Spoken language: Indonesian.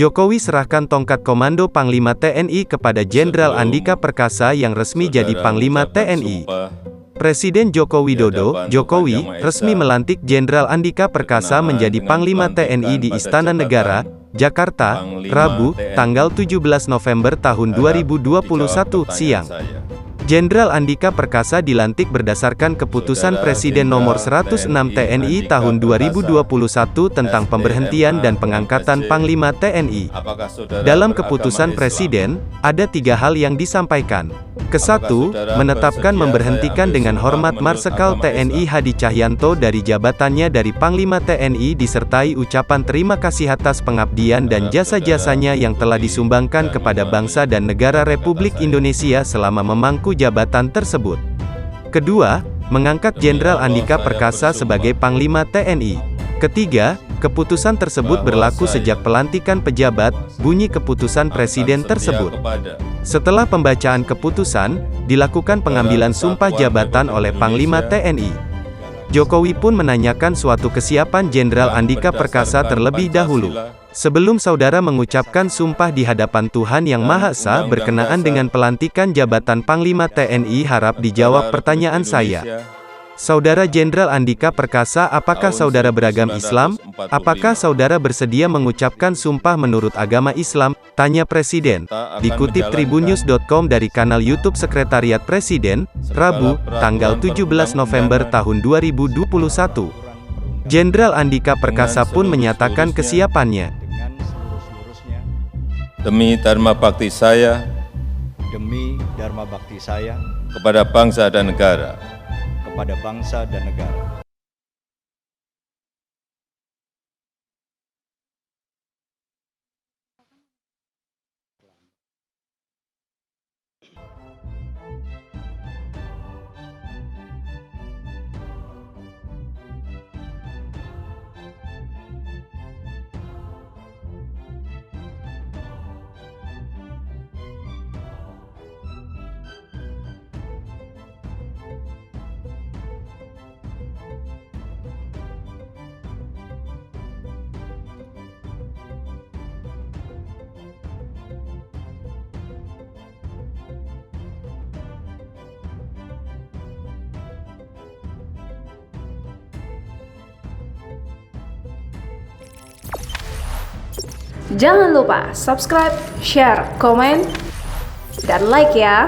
Jokowi serahkan tongkat komando Panglima TNI kepada Jenderal Andika Perkasa yang resmi jadi Panglima TNI. Presiden Joko Widodo, Jokowi, resmi melantik Jenderal Andika Perkasa menjadi Panglima TNI di Istana Negara, Jakarta, Rabu, tanggal 17 November tahun 2021, siang. Jenderal Andika Perkasa dilantik berdasarkan Keputusan Presiden Nomor 106 TNI Tahun 2021 tentang pemberhentian dan pengangkatan Panglima TNI. Dalam keputusan Presiden, ada 3 hal yang disampaikan. Ke-1, menetapkan memberhentikan dengan hormat Marsekal TNI Hadi Cahyanto dari jabatannya dari Panglima TNI disertai ucapan terima kasih atas pengabdian dan jasa-jasanya yang telah disumbangkan kepada bangsa dan negara Republik Indonesia selama memangku jabatan tersebut. Kedua, mengangkat Jenderal Andika Perkasa sebagai Panglima TNI. Ketiga, keputusan tersebut berlaku sejak pelantikan pejabat, bunyi keputusan Presiden tersebut. Setelah pembacaan keputusan, dilakukan pengambilan sumpah jabatan oleh Panglima TNI. Jokowi pun menanyakan suatu kesiapan Jenderal Andika Perkasa terlebih dahulu. Sebelum saudara mengucapkan sumpah di hadapan Tuhan Yang Maha Esa berkenaan dengan pelantikan jabatan Panglima TNI, harap dijawab pertanyaan saya. Saudara Jenderal Andika Perkasa, apakah saudara beragam Islam? Apakah saudara bersedia mengucapkan sumpah menurut agama Islam? Tanya Presiden. Dikutip tribunnews.com dari kanal YouTube Sekretariat Presiden, Rabu, tanggal 17 November tahun 2021. Jenderal Andika Perkasa pun menyatakan kesiapannya. Demi Dharma Bakti saya, kepada bangsa dan negara, Jangan lupa subscribe, share, komen, dan like ya.